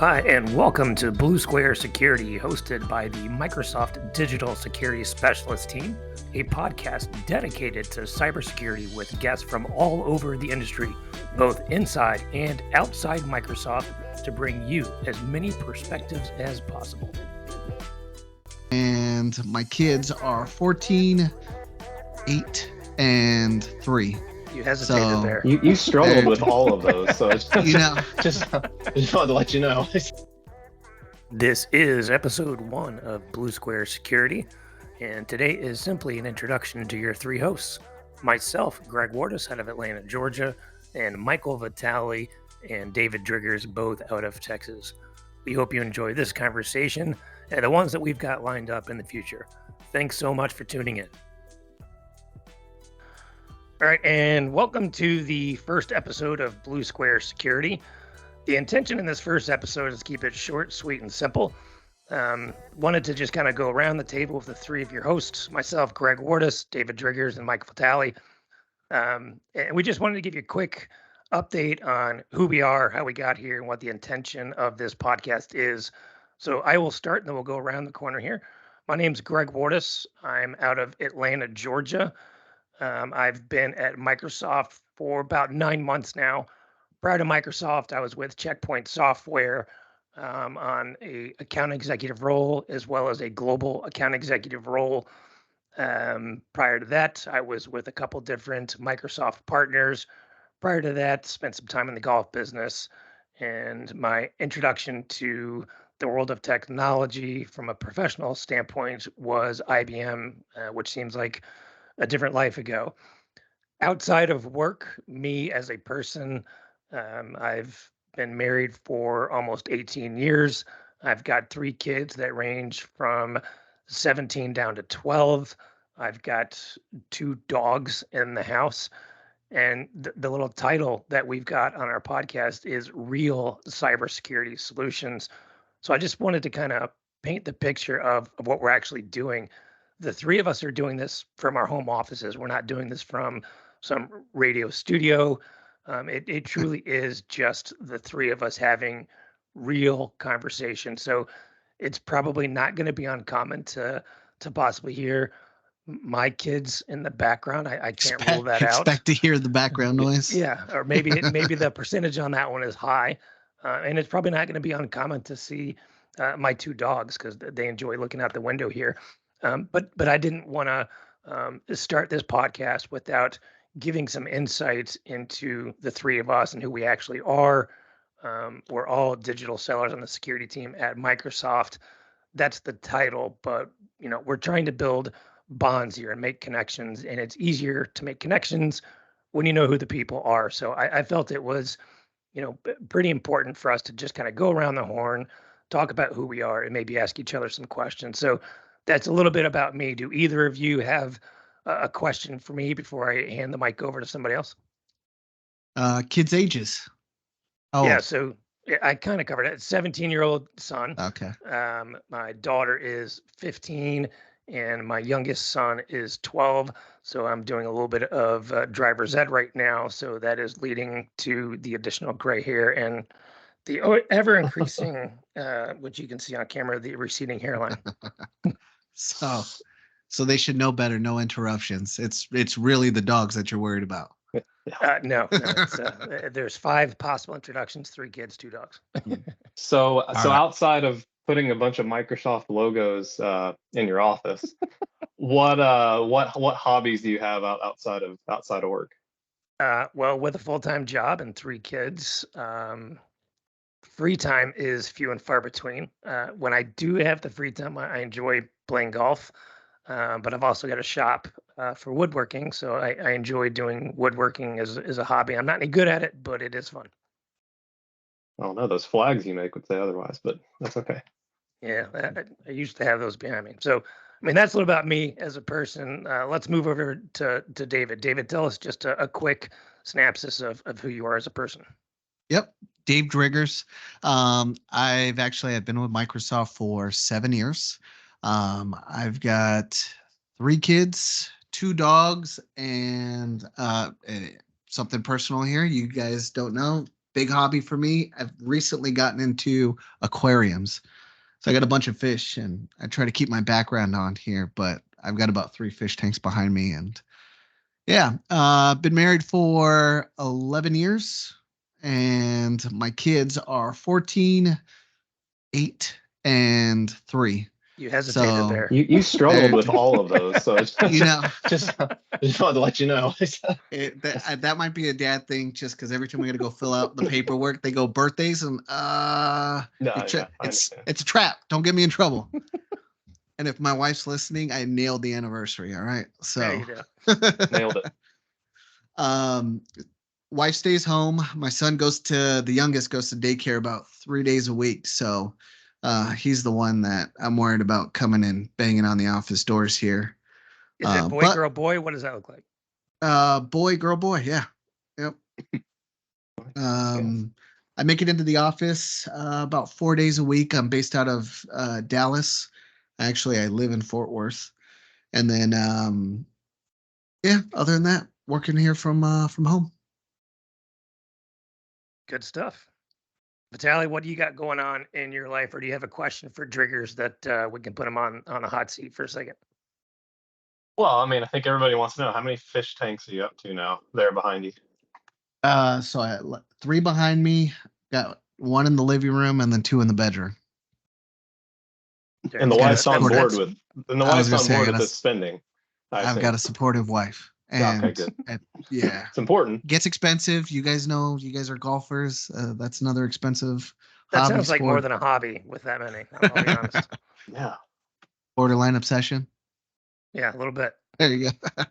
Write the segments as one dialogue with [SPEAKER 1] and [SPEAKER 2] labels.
[SPEAKER 1] Hi, and welcome to Blue Square Security, hosted by the Microsoft Digital Security Specialist Team, a podcast dedicated to cybersecurity with guests from all over the industry, both inside and outside Microsoft, to bring you as many perspectives as possible.
[SPEAKER 2] And my kids are 14, 8, and 3.
[SPEAKER 1] You hesitated there.
[SPEAKER 3] You struggled with all of those, so it's
[SPEAKER 2] just
[SPEAKER 3] wanted to let you know.
[SPEAKER 1] This is episode 1 of Blue Square Security, and today is simply an introduction to your three hosts. Myself, Greg Wartes, out of Atlanta, Georgia, and Michael Vitale and David Driggers, both out of Texas. We hope you enjoy this conversation and the ones that we've got lined up in the future. Thanks so much for tuning in. All right, and welcome to the first episode of Blue Square Security. The intention in this first episode is to keep it short, sweet, and simple. Wanted to just kind of go around the table with the three of your hosts, myself, Greg Wartes, David Driggers, and Michael Vitale. And we just wanted to give you a quick update on who we are, how we got here, and what the intention of this podcast is. So I will start, and then we'll go around the corner here. My name's Greg Wartes. I'm out of Atlanta, Georgia. I've been at Microsoft for about 9 months now. Prior to Microsoft, I was with Checkpoint Software on a account executive role, as well as a global account executive role. Prior to that, I was with a couple different Microsoft partners. Prior to that, spent some time in the golf business. And my introduction to the world of technology from a professional standpoint was IBM, which seems like a different life ago. Outside of work, me as a person, I've been married for almost 18 years. I've got 3 kids that range from 17 down to 12. I've got 2 dogs in the house. And the little title that we've got on our podcast is Real Cybersecurity Solutions. So I just wanted to kind of paint the picture of what we're actually doing. The 3 of us are doing this from our home offices. We're not doing this from some radio studio. It truly is just the 3 of us having real conversation. So it's probably not going to be uncommon to possibly hear my kids in the background. I can't rule that out.
[SPEAKER 2] Expect to hear the background noise.
[SPEAKER 1] Yeah, or maybe the percentage on that one is high, and it's probably not going to be uncommon to see my 2 dogs because they enjoy looking out the window here. But I didn't want to start this podcast without giving some insights into the 3 of us and who we actually are. We're all digital sellers on the security team at Microsoft. That's the title, but we're trying to build bonds here and make connections, and it's easier to make connections when you know who the people are. So I felt it was, pretty important for us to just kind of go around the horn, talk about who we are, and maybe ask each other some questions. So that's a little bit about me. Do either of you have a question for me before I hand the mic over to somebody else?
[SPEAKER 2] Kids' ages.
[SPEAKER 1] Oh, yeah. So I kind of covered it. 17-year-old son.
[SPEAKER 2] Okay.
[SPEAKER 1] My daughter is 15, and my youngest son is 12. So I'm doing a little bit of driver's ed right now. So that is leading to the additional gray hair and the ever increasing, which you can see on camera, the receding hairline.
[SPEAKER 2] So they should know better. No interruptions. It's really the dogs that you're worried about.
[SPEAKER 1] No. There's 5 possible introductions: 3 kids, 2 dogs.
[SPEAKER 3] So outside of putting a bunch of Microsoft logos in your office, what hobbies do you have outside of work?
[SPEAKER 1] Well, with a full-time job and 3 kids, free time is few and far between. When I do have the free time, I enjoy playing golf, but I've also got a shop for woodworking, so I enjoy doing woodworking as a hobby. I'm not any good at it, but it is fun.
[SPEAKER 3] I don't know, those flags you make would say otherwise, but that's okay.
[SPEAKER 1] Yeah, I used to have those behind me. So, that's a little about me as a person. Let's move over to David. David, tell us just a quick synopsis of who you are as a person.
[SPEAKER 2] Yep. Dave Driggers. I've been with Microsoft for 7 years. I've got 3 kids, 2 dogs, and something personal here. You guys don't know. big hobby for me. I've recently gotten into aquariums. So I got a bunch of fish, and I try to keep my background on here, but I've got about 3 fish tanks behind me. And yeah, been married for 11 years, and my kids are 14, 8, and 3.
[SPEAKER 1] You hesitated
[SPEAKER 2] So
[SPEAKER 1] there.
[SPEAKER 3] You struggled with all of those, so it's
[SPEAKER 2] you know,
[SPEAKER 3] just wanted to let you know.
[SPEAKER 2] that might be a dad thing, just because every time we got to go fill out the paperwork, they go birthdays, and
[SPEAKER 3] No, yeah, I
[SPEAKER 2] it's
[SPEAKER 3] understand.
[SPEAKER 2] a trap. Don't get me in trouble. And if my wife's listening, I nailed the anniversary. All right, so
[SPEAKER 1] There you go.
[SPEAKER 3] Nailed it.
[SPEAKER 2] um, wife stays home. My son the youngest goes to daycare about 3 days a week. So he's the one that I'm worried about coming in banging on the office doors here.
[SPEAKER 1] Is it boy,
[SPEAKER 2] But
[SPEAKER 1] girl, boy? What does that look like?
[SPEAKER 2] boy, girl, boy. Yeah. Yep. I make it into the office about 4 days a week. I'm based out of Dallas. Actually, I live in Fort Worth. And then, yeah, other than that, working here from home.
[SPEAKER 1] Good stuff. Vitale, what do you got going on in your life, or do you have a question for Driggers that we can put him on a hot seat for a second?
[SPEAKER 3] Well, I mean, I think everybody wants to know, how many fish tanks are you up to now? There behind you.
[SPEAKER 2] So I had 3 behind me, got 1 in the living room, and then 2 in the bedroom.
[SPEAKER 3] And the wife's on board with this spending.
[SPEAKER 2] I've got a supportive wife. And
[SPEAKER 3] okay, good.
[SPEAKER 2] Yeah,
[SPEAKER 3] It's important.
[SPEAKER 2] Gets expensive. You guys know, you guys are golfers. That's another expensive
[SPEAKER 1] That
[SPEAKER 2] hobby
[SPEAKER 1] sounds like
[SPEAKER 2] sport.
[SPEAKER 1] more than a hobby with that many. I'll be honest.
[SPEAKER 3] Yeah.
[SPEAKER 2] Borderline obsession.
[SPEAKER 1] Yeah, a little bit.
[SPEAKER 2] There you go.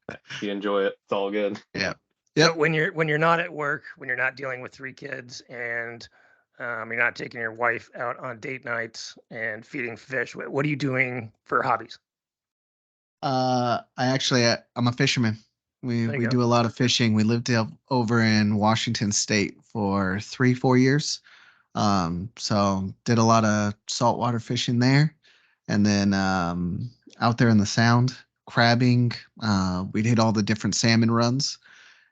[SPEAKER 3] If you enjoy it, it's all good.
[SPEAKER 2] Yeah.
[SPEAKER 1] So when you're not at work, when you're not dealing with 3 kids, and you're not taking your wife out on date nights and feeding fish, what are you doing for hobbies?
[SPEAKER 2] I'm a fisherman. We
[SPEAKER 1] go.
[SPEAKER 2] do a lot of fishing. We lived over in Washington State for 3-4 years. So did a lot of saltwater fishing there, and then out there in the Sound, crabbing. We'd hit all the different salmon runs,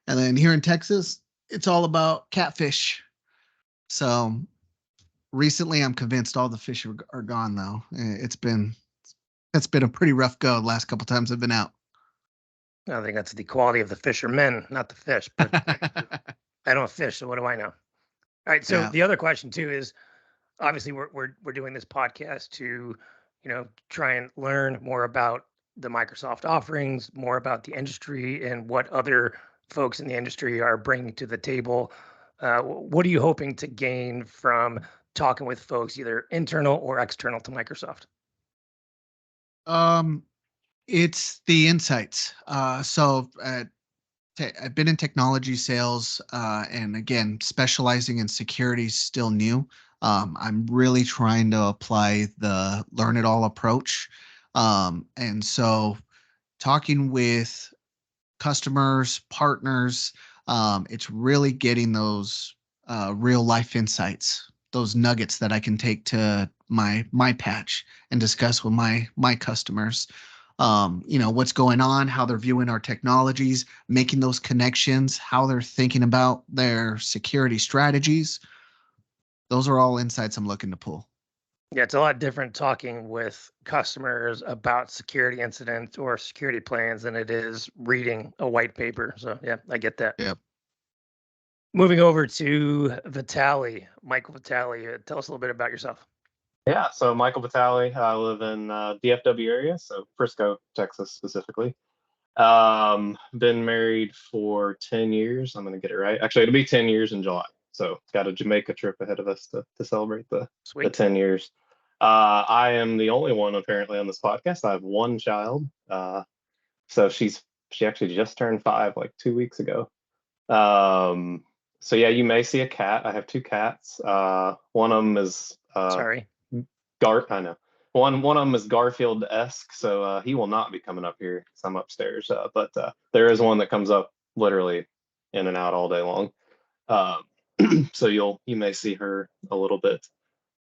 [SPEAKER 2] and then here in Texas, it's all about catfish. So recently, I'm convinced all the fish are gone though. It's been a pretty rough go the last couple times I've been out.
[SPEAKER 1] I think that's the quality of the fishermen, not the fish. But I don't fish, so what do I know? All right. So
[SPEAKER 2] Yeah.
[SPEAKER 1] the other question too is, obviously we're doing this podcast to, try and learn more about the Microsoft offerings, more about the industry, and what other folks in the industry are bringing to the table. What are you hoping to gain from talking with folks, either internal or external to Microsoft?
[SPEAKER 2] It's the insights. I've been in technology sales, and again, specializing in security is still new. I'm really trying to apply the learn it all approach. And so talking with customers, partners, it's really getting those real life insights, those nuggets that I can take to my patch and discuss with my customers. What's going on, how they're viewing our technologies, making those connections, how they're thinking about their security strategies. Those are all insights I'm looking to pull.
[SPEAKER 1] Yeah, it's a lot different talking with customers about security incidents or security plans than it is reading a white paper. So yeah, I get that.
[SPEAKER 2] Yep.
[SPEAKER 1] Moving over to Vitale, Michael Vitale, tell us a little bit about yourself.
[SPEAKER 3] Yeah, so Michael Vitale, I live in DFW area, so Frisco, Texas specifically. Been married for 10 years. I'm going to get it right. Actually, it'll be 10 years in July. So got a Jamaica trip ahead of us to celebrate the 10 years. I am the only one apparently on this podcast. I have one child. So she actually just turned 5 like 2 weeks ago. So yeah, you may see a cat. I have 2 cats. One of them is
[SPEAKER 1] Sorry.
[SPEAKER 3] I know. One of them is Garfield-esque, so he will not be coming up here because I'm upstairs. But there is one that comes up literally in and out all day long. So you may see her a little bit.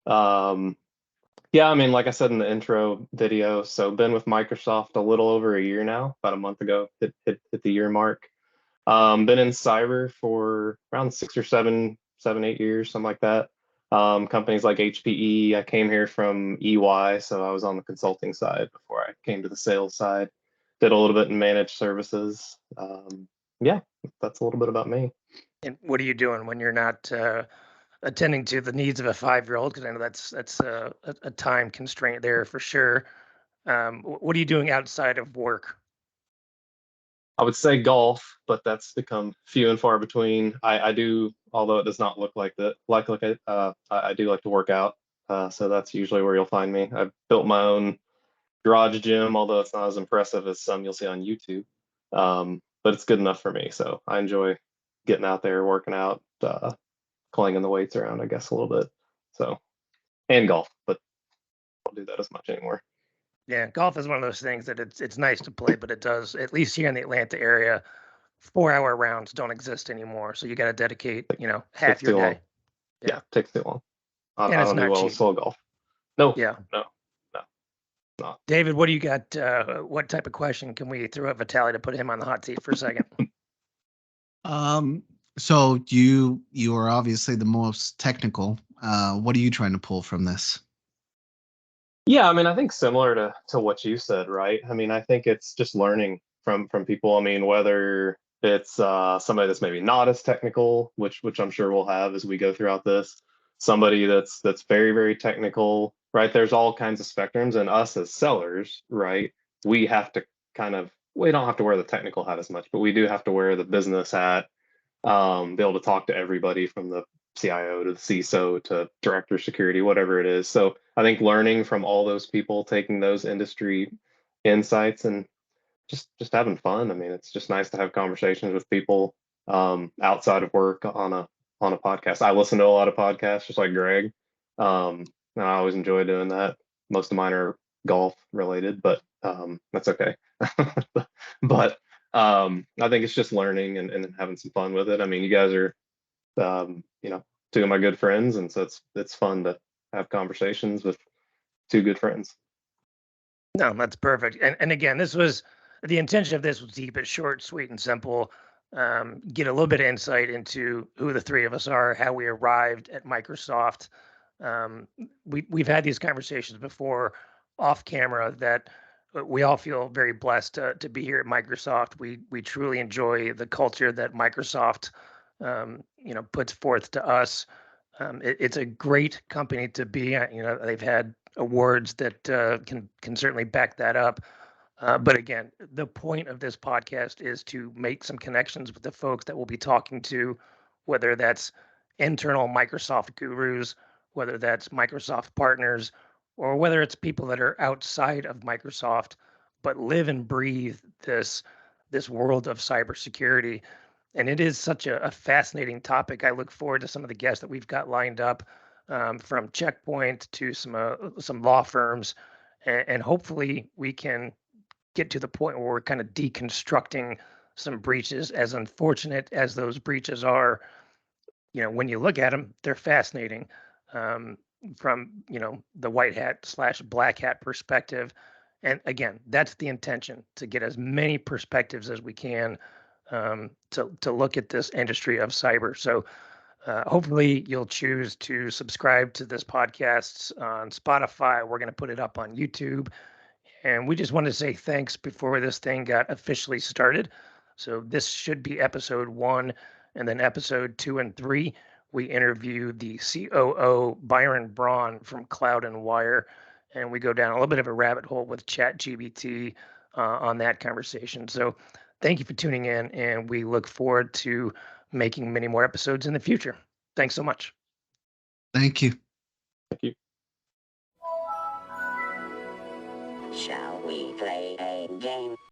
[SPEAKER 3] Yeah, I mean, like I said in the intro video, so been with Microsoft a little over a year now. About a month ago, hit the year mark. Been in cyber for around 8 years, something like that. Companies like HPE. I came here from EY, so I was on the consulting side before I came to the sales side. Did a little bit in managed services. Yeah, that's a little bit about me.
[SPEAKER 1] And what are you doing when you're not attending to the needs of a 5-year-old? Because I know that's a time constraint there for sure. What are you doing outside of work?
[SPEAKER 3] I would say golf, but that's become few and far between. I do, although it does not look like that, like it. I do like to work out, so that's usually where you'll find me. I've built my own garage gym, although it's not as impressive as some you'll see on YouTube. But it's good enough for me, so I enjoy getting out there, working out, clanging the weights around, I guess, a little bit. So, and golf, but I don't do that as much anymore.
[SPEAKER 1] Yeah, golf is one of those things that it's nice to play, but it does, at least here in the Atlanta area, 4-hour rounds don't exist anymore. So you got to dedicate, half
[SPEAKER 3] Takes
[SPEAKER 1] your
[SPEAKER 3] too long.
[SPEAKER 1] day.
[SPEAKER 3] Yeah,
[SPEAKER 1] Yeah,
[SPEAKER 3] takes too long.
[SPEAKER 1] and
[SPEAKER 3] I
[SPEAKER 1] it's
[SPEAKER 3] don't do
[SPEAKER 1] not
[SPEAKER 3] well with
[SPEAKER 1] cheap.
[SPEAKER 3] slow golf. No,
[SPEAKER 1] Yeah.
[SPEAKER 3] no, no, not.
[SPEAKER 1] David, what do you got? What type of question can we throw at Vitale to put him on the hot seat for a second?
[SPEAKER 2] So you are obviously the most technical. What are you trying to pull from this?
[SPEAKER 3] Yeah, I mean, I think similar to what you said, right? I mean, I think it's just learning from people. I mean, whether it's somebody that's maybe not as technical, which I'm sure we'll have as we go throughout this, somebody that's very, very technical, right? There's all kinds of spectrums, and us as sellers, right? We have to we don't have to wear the technical hat as much, but we do have to wear the business hat, be able to talk to everybody from the CIO to the CISO to director of security, whatever it is. So I think learning from all those people, taking those industry insights and just having fun. I mean, it's just nice to have conversations with people outside of work on a podcast. I listen to a lot of podcasts, just like Greg. And I always enjoy doing that. Most of mine are golf related, but that's okay. But I think it's just learning and having some fun with it. I mean, you guys are, two of my good friends, and so it's fun to have conversations with two good friends.
[SPEAKER 1] No, that's perfect. And again, this was the intention of this was to keep it short, sweet, and simple. Get a little bit of insight into who the three of us are, how we arrived at Microsoft. We've had these conversations before off camera that we all feel very blessed to be here at Microsoft. We truly enjoy the culture that Microsoft puts forth to us. It's a great company to be at. They've had awards that can certainly back that up. But again, the point of this podcast is to make some connections with the folks that we'll be talking to, whether that's internal Microsoft gurus, whether that's Microsoft partners, or whether it's people that are outside of Microsoft but live and breathe this world of cybersecurity. And it is such a fascinating topic. I look forward to some of the guests that we've got lined up, from Checkpoint to some law firms, and hopefully we can get to the point where we're kind of deconstructing some breaches. As unfortunate as those breaches are, when you look at them, they're fascinating, from the white hat / black hat perspective. And again, that's the intention, to get as many perspectives as we can, to look at this industry of cyber. So hopefully you'll choose to subscribe to this podcast on Spotify. We're going to put it up on YouTube. And we just wanted to say thanks before this thing got officially started. So this should be episode 1, and then episode 2 and 3. We interview the COO, Byron Braun from Cloud and Wire, and we go down a little bit of a rabbit hole with ChatGPT on that conversation. So thank you for tuning in, and we look forward to making many more episodes in the future. Thanks so much.
[SPEAKER 2] Thank you.
[SPEAKER 3] Thank you.
[SPEAKER 4] Shall we play a game?